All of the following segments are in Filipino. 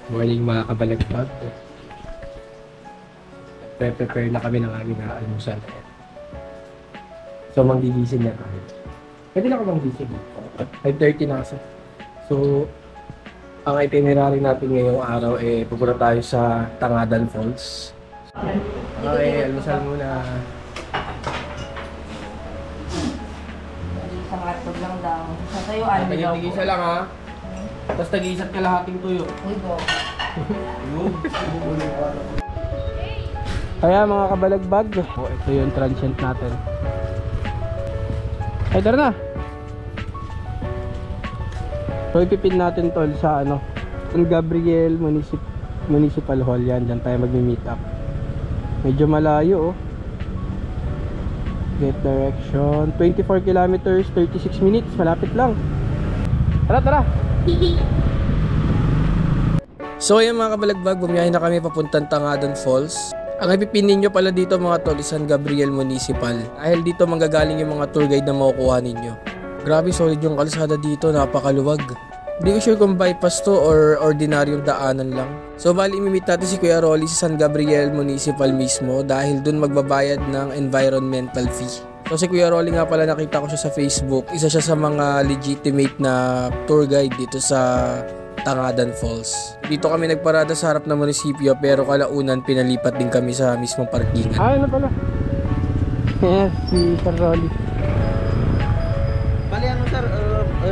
Morning mga kabalagbag. Prepare na kami ng aming almusal. So manggigising na kami. Pwede na ako manggising. 5:30 na kasi. So ang itinerary natin ngayong araw pupunta tayo sa Tangadan Falls. Okay, almusal muna. Isang hotdog lang daw. Sa tuyuan daw. Tagigisa lang ha. Tapos tag-iisat kalahating tuyo. Uy go. Kaya mga kabalagbag, ito yung transient natin. Ay, tara na! So ipipin natin tol sa San Gabriel Municipal Hall. Yan, dyan tayo magmi-meet up. Medyo malayo Get direction 24 kilometers, 36 minutes. Malapit lang. Tara, tara! So ayan mga kabalagbag, bumiyahin na kami papuntang Tangadan Falls. Ang ipipinin nyo pala dito mga tol, San Gabriel Municipal. Dahil dito manggagaling yung mga tour guide na makukuha ninyo. Grabe, solid yung kalsada dito, napakaluwag. Hindi ko sure kung bypass to or ordinaryong daanan lang. So bali imimit natin si Kuya Rolly sa San Gabriel Municipal mismo dahil dun magbabayad ng environmental fee. So si Kuya Rolly nga pala, nakita ko siya sa Facebook. Isa siya sa mga legitimate na tour guide dito sa Tangadan Falls. Dito kami nagparada sa harap ng munisipyo pero kalaunan pinalipat din kami sa mismong parkingan. Ano pala? Yes, si Sir Rolly. Bali sir,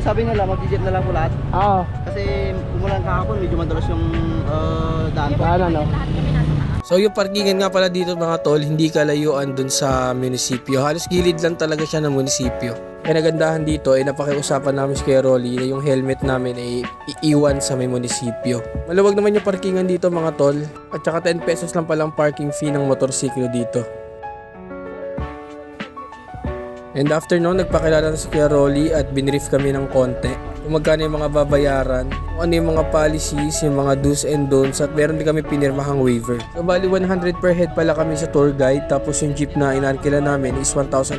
sabi nila mag-jet na lang po lahat. Oo. Kasi umulan kahapon, medyo madalas yung daan po. So yung parkingan nga pala dito mga tol, hindi kalayuan dun sa munisipyo. Halos gilid lang talaga siya ng munisipyo. Kaya nagandahan dito napakiusapan namin si Kuya Rolly na yung helmet namin iiwan sa may munisipyo. Maluwag naman yung parkingan dito mga tol. At saka 10 pesos lang palang parking fee ng motorsiklo dito. And after noon, nagpakilala na si Kuya Rolly at binrief kami ng konti. Kung magkano yung mga babayaran, kung ano yung mga policies, yung mga do's and don'ts, at meron din kami pinirmahang waiver. So bali 100 per head pala kami sa tour guide, tapos yung jeep na inarkila namin is 1,800,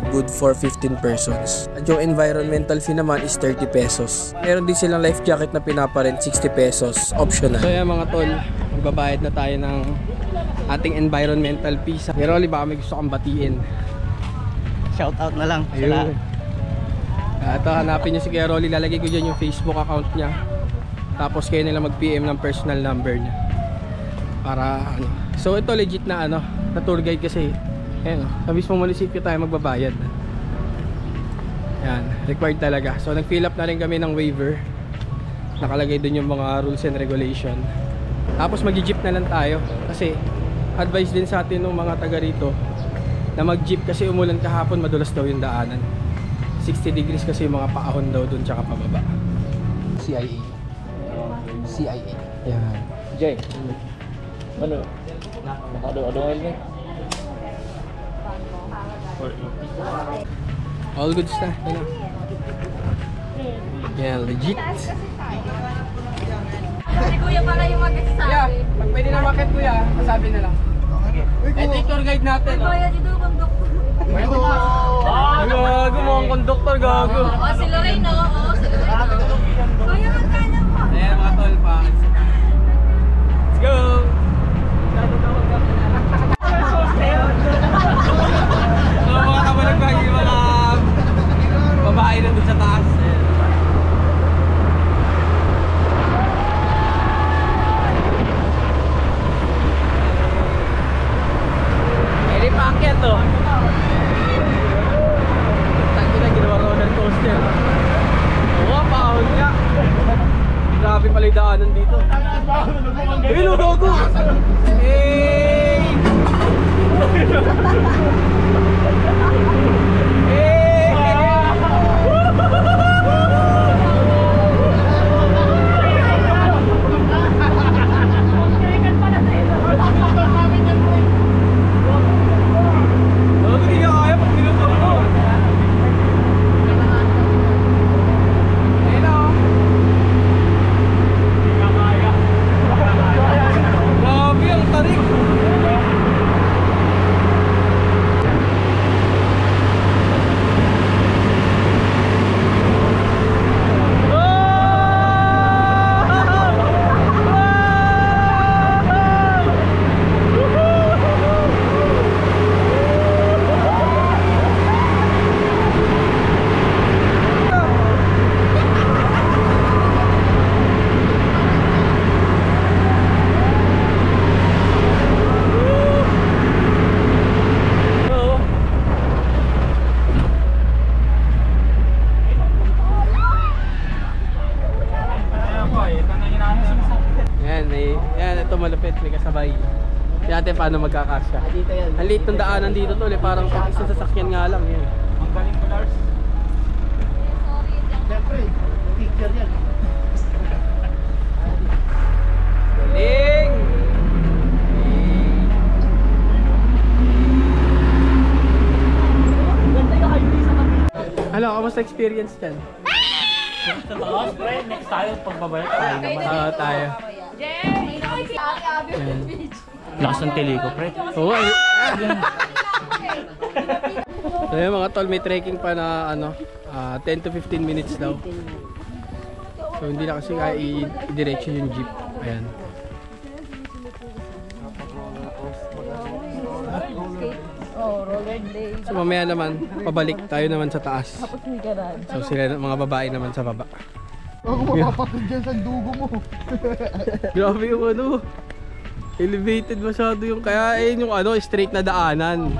good for 15 persons. At yung environmental fee naman is 30 pesos. Meron din silang life jacket na pinaparent, 60 pesos, optional. So yan mga tol, magbabayad na tayo ng ating environmental fee. Kuya Rolly, baka may gusto kang batiin. Shout out na lang. Ayun. Ito, hanapin nyo si Kuya Rolly. Lalagay ko dyan yung Facebook account niya. Tapos kayo nila mag-PM ng personal number niya. Para So ito legit na na tour guide kasi. Ayan sa mismong munisipyo tayo magbabayad. Yan, required talaga. So nag-fill up na rin kami ng waiver. Nakalagay dun yung mga rules and regulation. Tapos mag-jeep na lang tayo. Kasi advice din sa atin ng mga taga rito na mag-jeep kasi umulan kahapon, madulas daw yung daanan. 60 degrees kasi yung mga paahon daw dun tsaka pababa. CIA. Yan. Jay, ano? Nakado helmet? All goods na. Ano? Yan, legit. Si Kuya pala yung mag-sabi. Kuya, pag pwede na market kuya, masabi na lang. Ito yung tour guide natin. Kuya, dito konduktor. Gago mo ang conductor, gago. Si Lorraine, si Lorraine. Kuya, magkano po? Ayan mga tol pa. Let's go! So mga kabalagbag, yung mga babae na dun sa taas. Ini paket tuh. Tadi na ginawa roller coaster. Oo, paahon nga. Grabe pala yung daanan dito. Hello, gago! Hey! dito malapit, may kasabay. Hindi natin paano magkakasya. Dito yan. Ang liit ng daanan dito tol, parang pag isang sasakyan nga lang yun. Ang galing ko, Lars. Siyempre, picture yan. Galing! Ano, kamusta experience dyan? Sa taas, pre. Next tayo, pagbabalik tayo naman. Tayo. Lakas ng tili ko, pre. Oo, ay. So yun mga tol, may trekking pa na ano, 10 to 15 minutes daw. So hindi na kasi kaya i-diretso yung jeep. Ayan. So mamaya naman, pabalik tayo naman sa taas. So sila mga babae naman sa baba. Ako mapapatid dyan sa dugo mo. Grabe yung ano, elevated masyado yung, kaya ayun yung ano, straight na daanan.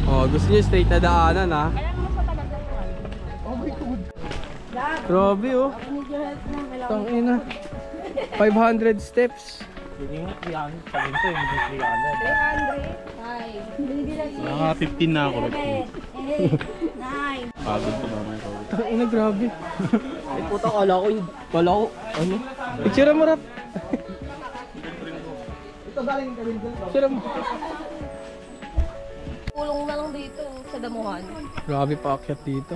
Oh, gusto niyo straight na daanan ha. Oh my God. Grabe oh. Tangina. 500 steps. Hindi nga, 300. Sabihin ko, hindi 300. Mga 15 na ako. Pagod ko naman. Tangina, grabe. Ay puta, kala ko Ano? Itsura mo rap. ito galing ka rin dyan. Itsura mo. Kulong na lang dito sa damuhan. Grabe pa akyat dito.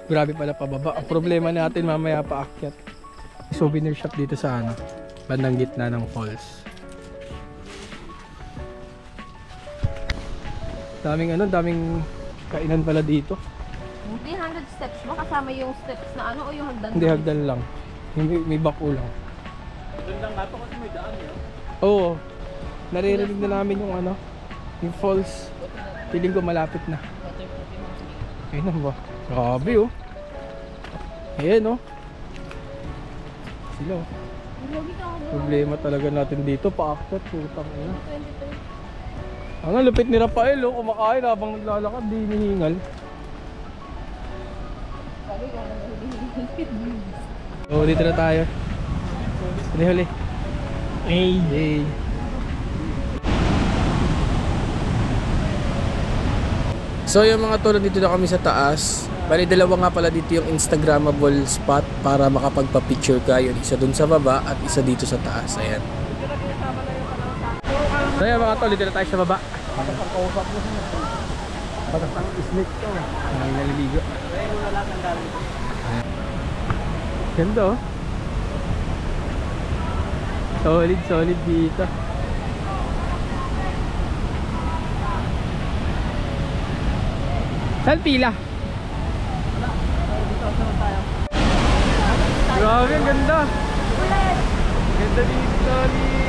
Grabe pala pababa. Ang problema natin mamaya pa akyat. Souvenir shop dito sa ano, bandang gitna ng falls. Daming kainan pala dito. 300 steps ba? Kasama yung steps na ano o yung hagdan? Hindi hagdan lang. May bako lang. Gandang nga to kasi may daan yun. Oo. Naririnig na namin yung ano, yung falls. Feeling ko malapit na. Ayun ba? Grabe oh. Ayan oh. Sila oh. Problema talaga natin dito, paakyat, putang ina. Ang lupit ni Rafael oh, kumakain habang naglalakad, di hinihingal. Oh, dito na tayo. Huli. Hey. So yung mga tol, dito na kami sa taas. Bali dalawa nga pala dito yung Instagrammable spot para makapagpa-picture ka. Yun, isa dun sa baba at isa dito sa taas. Ayan. So yung mga tol, dito na tayo sa baba. Patas ang snake to. Ay, naliligo. Ayan. Ganda oh. Solid dito. Saan pila? Grabe, ang ganda. Ganda dito, solid.